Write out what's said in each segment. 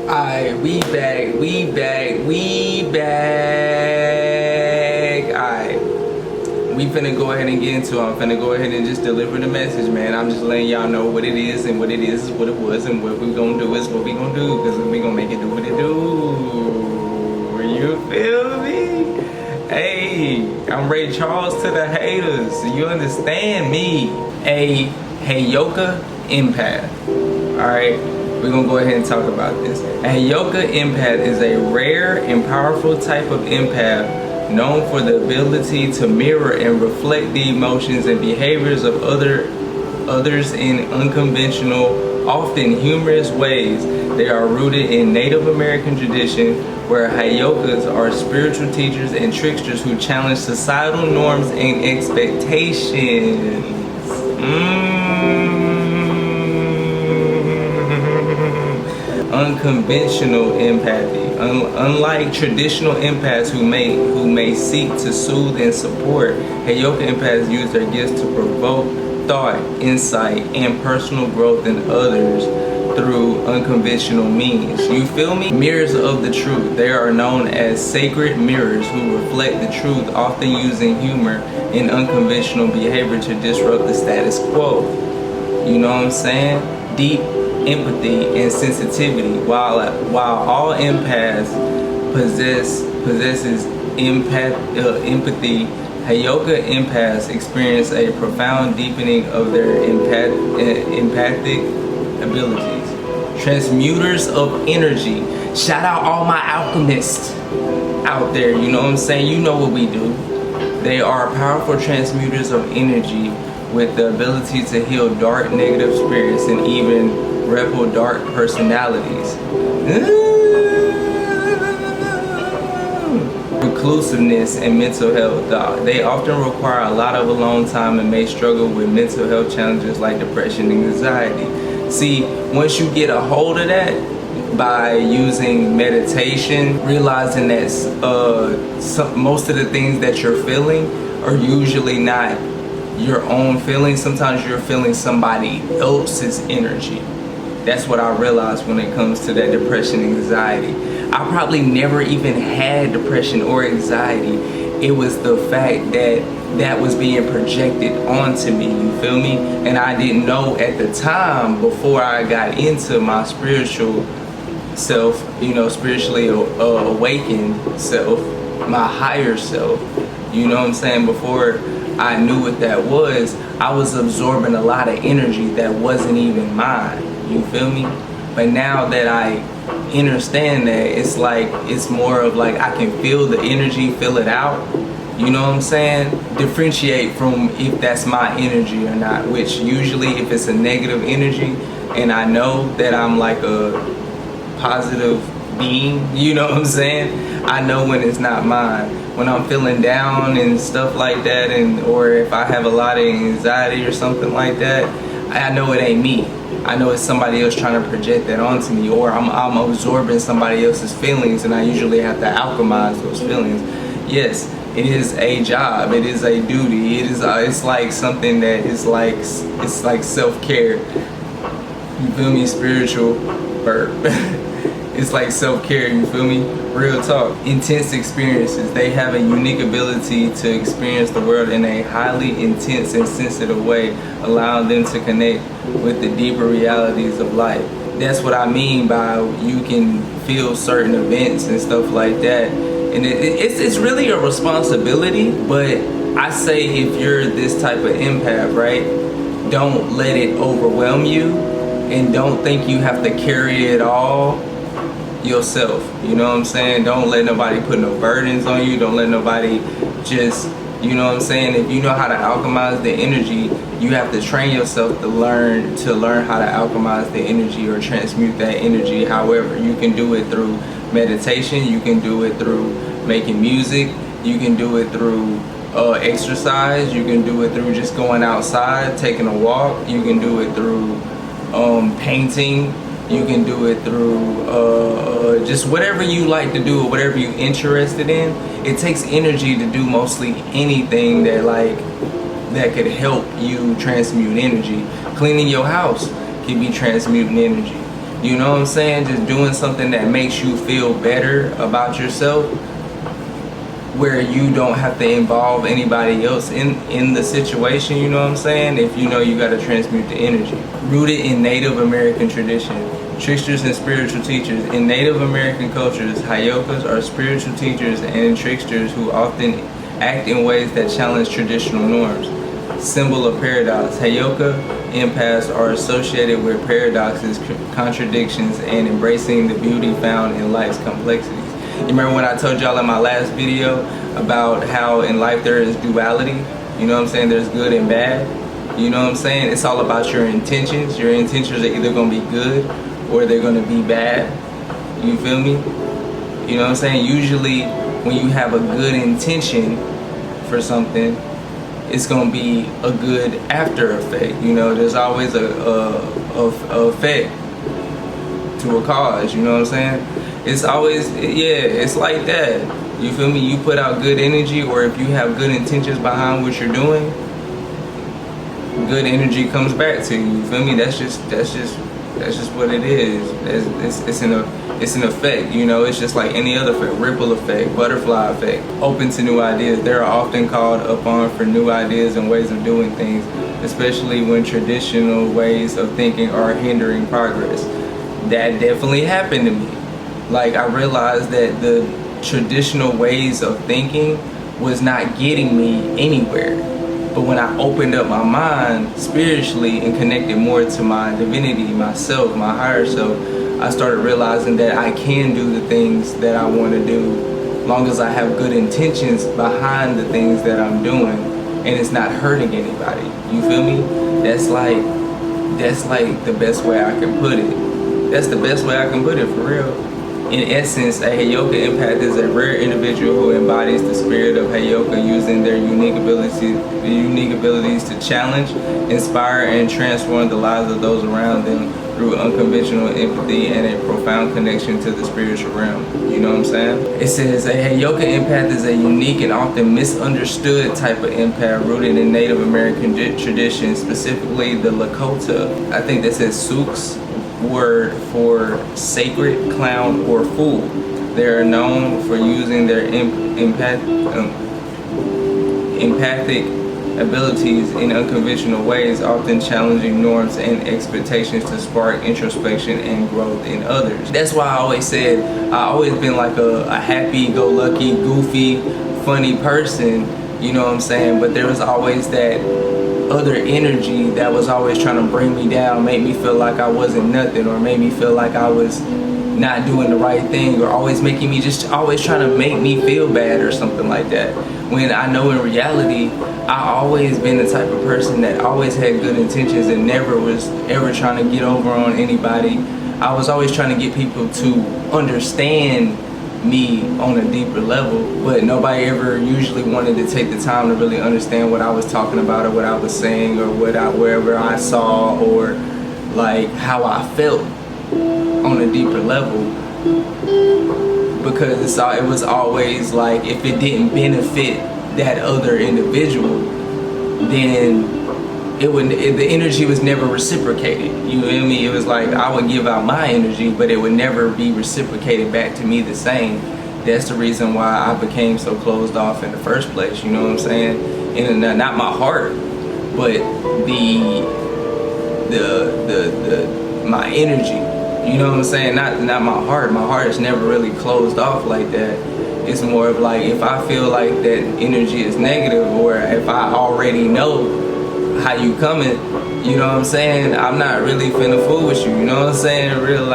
Alright, we back. Alright, we finna go ahead and get into it. I'm finna go ahead and just deliver the message, man. I'm just letting y'all know what it is, and what it is what it was, and what we gonna do is what we gonna do, because we gonna make it do what it do. You feel me? Hey, I'm Ray Charles to the haters. You understand me? A Heyoka Empath. Alright, we're gonna go ahead and talk about this. A Heyoka Empath is a rare and powerful type of empath known for the ability to mirror and reflect the emotions and behaviors of others in unconventional, often humorous ways. They are rooted in Native American tradition, where Heyokas are spiritual teachers and tricksters who challenge societal norms and expectations. Unconventional empathy. Unlike traditional empaths who may seek to soothe and support, Heyoka empaths use their gifts to provoke thought, insight, and personal growth in others through unconventional means. You feel me? Mirrors of the truth. They are known as sacred mirrors who reflect the truth, often using humor and unconventional behavior to disrupt the status quo. You know what I'm saying? Deep empathy and sensitivity. While all empaths possesses empathy, Heyoka empaths experience a profound deepening of their empathic abilities. Transmuters of energy. Shout out all my alchemists out there. You know what I'm saying? You know what we do. They are powerful transmuters of energy with the ability to heal dark negative spirits and even repel dark personalities. Reclusiveness and mental health. They often require a lot of alone time and may struggle with mental health challenges like depression and anxiety. See, once you get a hold of that by using meditation, realizing that most of the things that you're feeling are usually not your own feelings. Sometimes you're feeling somebody else's energy. That's what I realized when it comes to that depression and anxiety. I probably never even had depression or anxiety. It was the fact that that was being projected onto me, you feel me? And I didn't know at the time, before I got into my spiritual self, you know, spiritually awakened self, my higher self, you know what I'm saying? Before I knew what that was, I was absorbing a lot of energy that wasn't even mine, you feel me? But now that I understand that, it's like, it's more of like I can feel the energy, feel it out, you know what I'm saying? Differentiate from if that's my energy or not, which usually if it's a negative energy and I know that I'm like a positive being, you know what I'm saying? I know when it's not mine. When I'm feeling down and stuff like that, or if I have a lot of anxiety or something like that, I know it ain't me. I know it's somebody else trying to project that onto me, or I'm absorbing somebody else's feelings, and I usually have to alchemize those feelings. Yes, it is a job, it is a duty, it's like something that is like, it's like self-care. You feel me? Spiritual burp. It's like self-care, you feel me? Real talk. Intense experiences. They have a unique ability to experience the world in a highly intense and sensitive way, allowing them to connect with the deeper realities of life. That's what I mean by you can feel certain events and stuff like that. And it's really a responsibility, but I say if you're this type of empath, right, don't let it overwhelm you, and don't think you have to carry it all yourself. You know what I'm saying? Don't let nobody put no burdens on you. Don't let nobody just, you know what I'm saying? If you know how to alchemize the energy, you have to train yourself to learn how to alchemize the energy or transmute that energy. However, you can do it through meditation, you can do it through making music, you can do it through exercise, you can do it through just going outside, taking a walk, you can do it through painting, you can do it through just whatever you like to do or whatever you're interested in. It takes energy to do mostly anything that could help you transmute energy. Cleaning your house can be transmuting energy. You know what I'm saying? Just doing something that makes you feel better about yourself, where you don't have to involve anybody else in the situation, you know what I'm saying? If you know you got to transmute the energy. Rooted in Native American tradition, tricksters and spiritual teachers. In Native American cultures, Heyokas are spiritual teachers and tricksters who often act in ways that challenge traditional norms. Symbol of paradox. Heyoka empaths are associated with paradoxes, contradictions, and embracing the beauty found in life's complexities. You remember when I told y'all in my last video about how in life there is duality? You know what I'm saying? There's good and bad. You know what I'm saying? It's all about your intentions. Your intentions are either going to be good or they're going to be bad. You feel me? You know what I'm saying? Usually when you have a good intention for something, it's going to be a good after effect. You know, there's always a effect to a cause. You know what I'm saying? It's always, yeah, it's like that. You feel me? You put out good energy, or if you have good intentions behind what you're doing, good energy comes back to you. You feel me? That's just what it is. It's an effect. You know, it's just like any other effect. Ripple effect, butterfly effect. Open to new ideas. They're often called upon for new ideas and ways of doing things, especially when traditional ways of thinking are hindering progress. That definitely happened to me. Like, I realized that the traditional ways of thinking was not getting me anywhere. But when I opened up my mind spiritually and connected more to my divinity, myself, my higher self, I started realizing that I can do the things that I want to do, long as I have good intentions behind the things that I'm doing, and it's not hurting anybody. You feel me? That's like the best way I can put it. That's the best way I can put it, for real. In essence, a Heyoka empath is a rare individual who embodies the spirit of Heyoka, using their unique abilities to challenge, inspire, and transform the lives of those around them through unconventional empathy and a profound connection to the spiritual realm. You know what I'm saying? It says a Heyoka empath is a unique and often misunderstood type of empath rooted in Native American tradition, specifically the Lakota. I think that says Sook's word for sacred, clown, or fool. They are known for using their empathic abilities in unconventional ways, often challenging norms and expectations to spark introspection and growth in others. That's why I always said I always been like a happy-go-lucky, goofy, funny person, you know what I'm saying? But there was always that other energy that was always trying to bring me down, make me feel like I wasn't nothing, or made me feel like I was not doing the right thing, or always making me always trying to make me feel bad or something like that. When I know in reality, I always been the type of person that always had good intentions and never was ever trying to get over on anybody. I was always trying to get people to understand me on a deeper level, but nobody ever usually wanted to take the time to really understand what I was talking about, or what I was saying, or wherever I saw, or like how I felt on a deeper level, because it was always like, if it didn't benefit that other individual, then the energy was never reciprocated. You know what I mean? It was like I would give out my energy, but it would never be reciprocated back to me the same. That's the reason why I became so closed off in the first place. You know what I'm saying? And not my heart, but my energy. You know what I'm saying? Not my heart. My heart is never really closed off like that. It's more of like, if I feel like that energy is negative, or if I already know how you coming, you know what I'm saying, I'm not really finna fool with you. You know what I'm saying? Real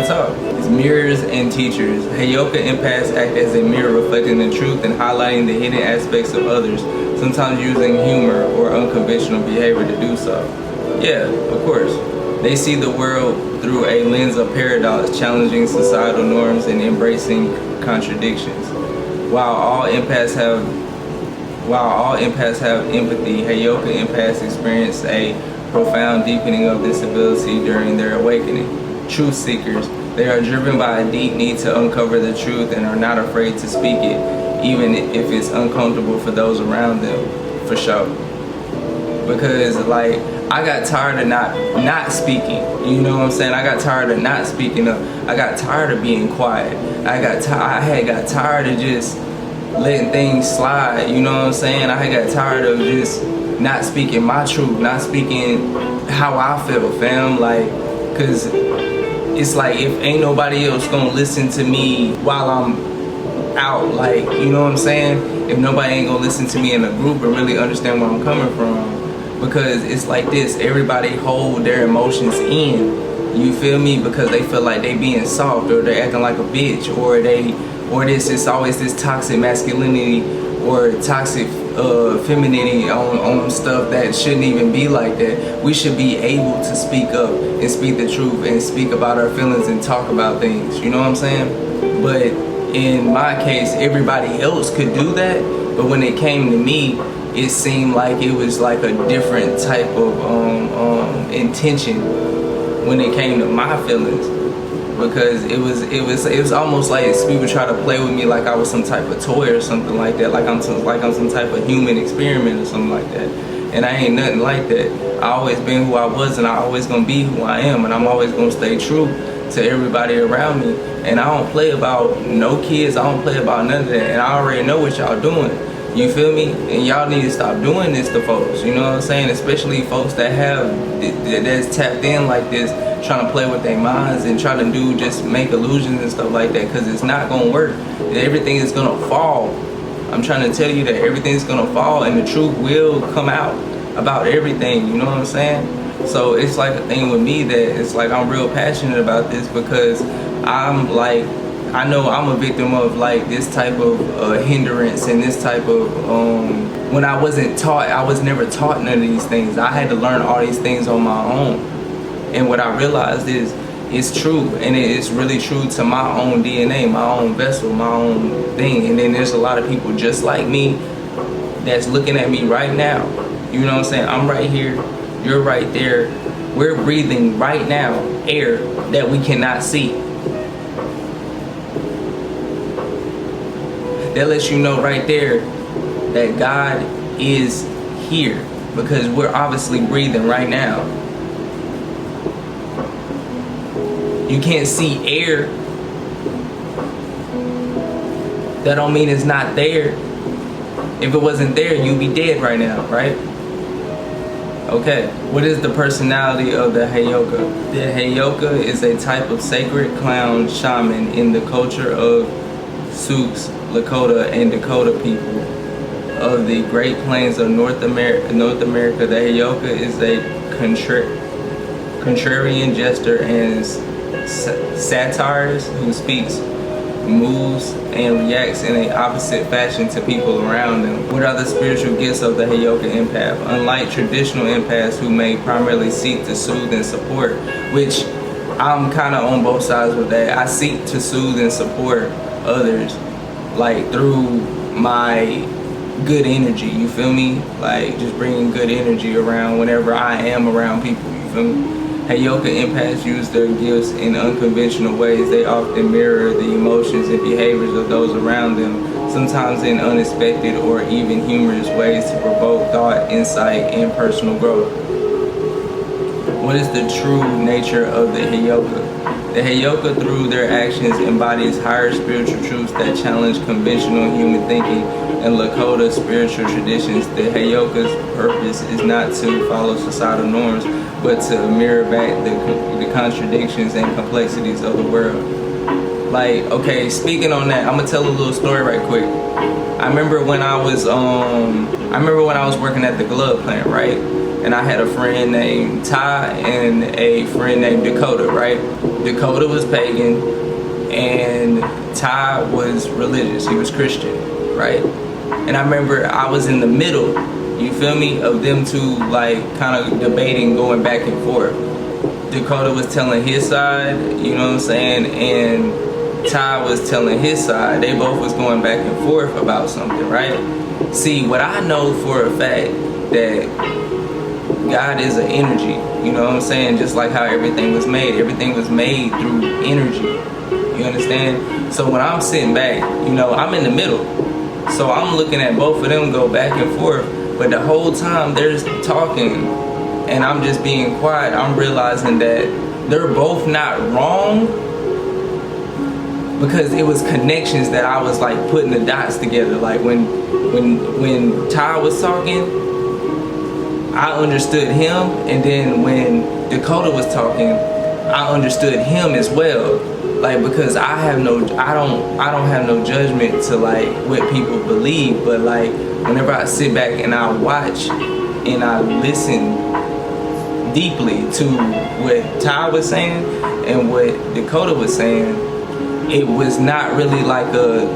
talk. It's mirrors and teachers. Heyoka empaths act as a mirror, reflecting the truth and highlighting the hidden aspects of others, sometimes using humor or unconventional behavior to do so. Yeah, of course. They see the world through a lens of paradox, challenging societal norms and embracing contradictions. While all empaths have empathy, Heyoka empaths experience a profound deepening of this ability during their awakening. Truth seekers. They are driven by a deep need to uncover the truth and are not afraid to speak it, even if it's uncomfortable for those around them, for sure. Because like, I got tired of not speaking. You know what I'm saying? I got tired of not speaking up. I got tired of being quiet. I had got tired of just letting things slide. You know what I'm saying? I had got tired of just not speaking my truth, not speaking how I feel, fam. Like, cause it's like if ain't nobody else gonna listen to me while I'm out, like, you know what I'm saying? If nobody ain't gonna listen to me in a group and really understand where I'm coming from. Because it's like this, everybody hold their emotions in, you feel me? Because they feel like they being soft, or they're acting like a bitch, or it's always this toxic masculinity or toxic femininity on stuff that shouldn't even be like that. We should be able to speak up and speak the truth and speak about our feelings and talk about things, you know what I'm saying? But in my case, everybody else could do that, but when it came to me, it seemed like it was like a different type of intention when it came to my feelings, because it was almost like people try to play with me like I was some type of toy or something like that, like I'm some type of human experiment or something like that, and I ain't nothing like that. I always been who I was, and I always gonna be who I am, and I'm always gonna stay true to everybody around me. And I don't play about no kids, I don't play about none of that, and I already know what y'all doing. You feel me? And y'all need to stop doing this to folks, you know what I'm saying? Especially folks that's tapped in like this, trying to play with their minds and try to just make illusions and stuff like that, because it's not gonna work. Everything is gonna fall. I'm trying to tell you that everything's gonna fall, and the truth will come out about everything, you know what I'm saying? So it's like a thing with me that it's like I'm real passionate about this, because I'm like, I know I'm a victim of like this type of hindrance and this type of when I wasn't taught, I was never taught none of these things. I had to learn all these things on my own. And what I realized is it's true, and it's really true to my own DNA, my own vessel, my own thing. And then there's a lot of people just like me that's looking at me right now. You know what I'm saying? I'm right here, you're right there. We're breathing right now air that we cannot see. That lets you know right there that God is here, because we're obviously breathing right now. You can't see air. That don't mean it's not there. If it wasn't there, you'd be dead right now, right? Okay, what is the personality of the Heyoka? The Heyoka is a type of sacred clown shaman in the culture of Sioux, Lakota, and Dakota people of the Great Plains of North America. The Heyoka is a contrarian jester and satirist who speaks, moves, and reacts in an opposite fashion to people around them. What are the spiritual gifts of the Heyoka empath? Unlike traditional empaths who may primarily seek to soothe and support, which I'm kind of on both sides with that. I seek to soothe and support others, like through my good energy, you feel me? Like just bringing good energy around whenever I am around people, you feel me? Heyoka empaths use their gifts in unconventional ways. They often mirror the emotions and behaviors of those around them, sometimes in unexpected or even humorous ways to provoke thought, insight, and personal growth. What is the true nature of the Heyoka? The Heyoka, through their actions, embodies higher spiritual truths that challenge conventional human thinking and Lakota spiritual traditions. The Heyoka's purpose is not to follow societal norms, but to mirror back the contradictions and complexities of the world. Like, okay, speaking on that, I'm gonna tell a little story right quick. I remember when I was working at the glove plant, right? And I had a friend named Ty and a friend named Dakota, right? Dakota was pagan and Ty was religious. He was Christian, right? And I remember I was in the middle, you feel me, of them two, like kind of debating, going back and forth. Dakota was telling his side, you know what I'm saying, and Ty was telling his side. They both was going back and forth about something, right? See, what I know for a fact, that God is an energy, you know what I'm saying? Just like how everything was made through energy, you understand? So when I'm sitting back, you know, I'm in the middle. So I'm looking at both of them go back and forth, but the whole time they're talking, and I'm just being quiet, I'm realizing that they're both not wrong, because it was connections that I was like putting the dots together. Like when Ty was talking, I understood him, and then when Dakota was talking, I understood him as well. Like, because I don't have no judgment to like what people believe, but like whenever I sit back and I watch and I listen deeply to what Ty was saying and what Dakota was saying, it was not really like a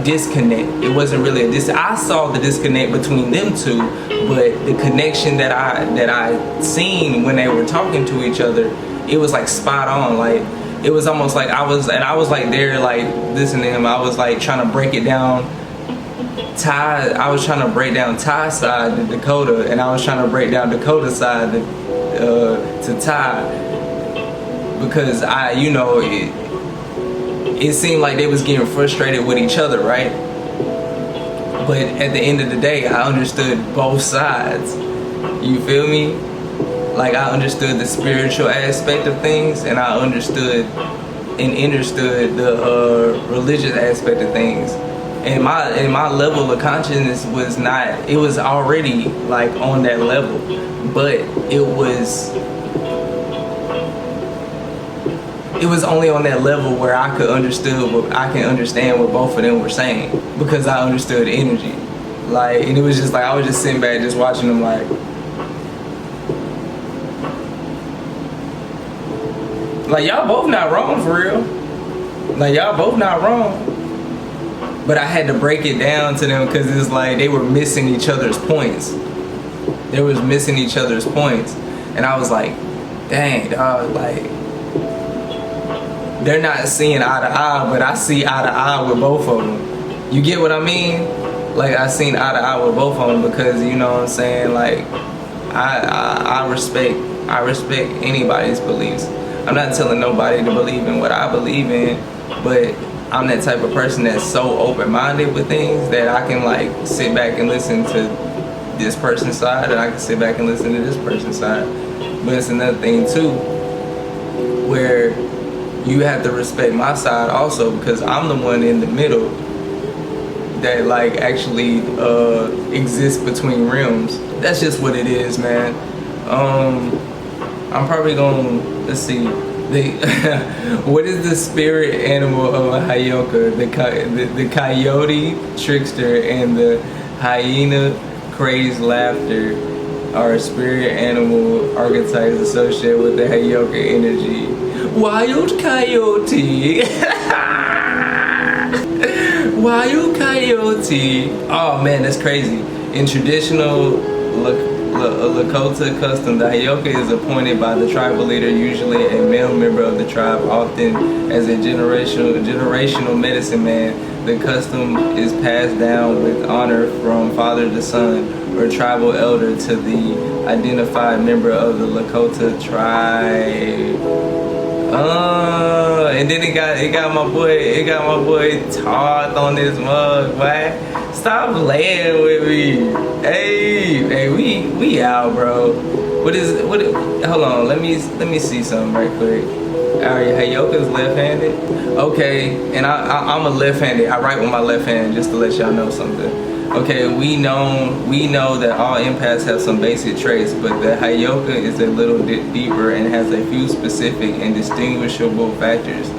disconnect. It wasn't really a I saw the disconnect between them two, but the connection that I seen when they were talking to each other, it was like spot on. Like, it was almost like I was like there, like listening to him. I was like trying to break it down. I was trying to break down Ty's side to Dakota, and I was trying to break down Dakota's side to Ty, because it seemed like they was getting frustrated with each other, right? But at the end of the day, I understood both sides. You feel me? Like, I understood the spiritual aspect of things, and I understood the religious aspect of things. And my level of consciousness was not, it was already like on that level, but it was only on that level where I can understand what both of them were saying, because I understood energy. Like, and it was just like I was just sitting back just watching them, like y'all both not wrong, for real. Like, y'all both not wrong. But I had to break it down to them, because it's like they were missing each other's points. They was missing each other's points. And I was like, dang, dog, like, they're not seeing eye to eye, but I see eye to eye with both of them. You get what I mean? Like, I seen eye to eye with both of them, because, you know what I'm saying, like, I respect anybody's beliefs. I'm not telling nobody to believe in what I believe in, but I'm that type of person that's so open-minded with things that I can like sit back and listen to this person's side, and I can sit back and listen to this person's side. But it's another thing too, where you have to respect my side also, because I'm the one in the middle that like actually exists between realms. That's just what it is, man. I'm probably gonna, let's see, what is the spirit animal of a Heyoka? The coyote trickster and the hyena crazed laughter are spirit animal archetypes associated with the Heyoka energy. Wild coyote. Wild coyote. Oh man, that's crazy. In traditional Lakota custom, the Heyoka is appointed by the tribal leader, usually a male member of the tribe, often as a generational medicine man. The custom is passed down with honor from father to son or tribal elder to the identified member of the Lakota tribe. And then it got my boy Todd on this mug, man. Stop playing with me. Hey, we out, bro. Hold on, let me see something right quick. Alright, Heyoka's left-handed. Okay, and I'm a left-handed. I write with my left hand, just to let y'all know something. Okay, we know that all empaths have some basic traits, but the Heyoka is a little bit deeper and has a few specific and distinguishable factors.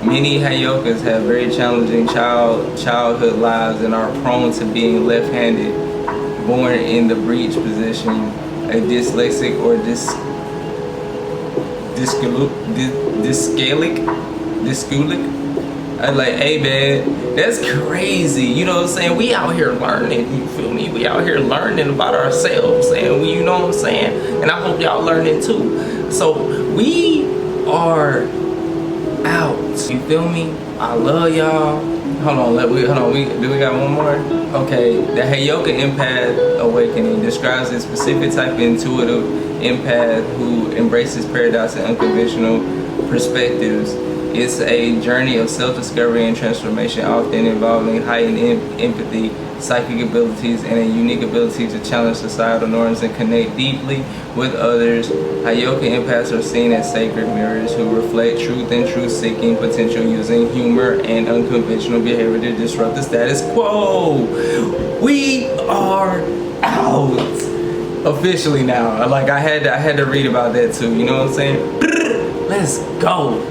Many Heyokas have very challenging childhood lives and are prone to being left-handed, born in the breech position, a dyslexic or dyscalculic. I'm like, hey man, that's crazy. You know what I'm saying? We out here learning, you feel me? We out here learning about ourselves, and you know what I'm saying? And I hope y'all learning too. So we are out. You feel me? I love y'all. Hold on, do we got one more? Okay, the Heyoka Empath Awakening describes a specific type of intuitive empath who embraces paradox and unconventional perspectives. It's a journey of self-discovery and transformation, often involving heightened empathy, psychic abilities, and a unique ability to challenge societal norms and connect deeply with others. Heyoka empaths are seen as sacred mirrors who reflect truth and truth-seeking potential, using humor and unconventional behavior to disrupt the status quo. We are out officially now. Like I had to read about that too. You know what I'm saying? Let's go.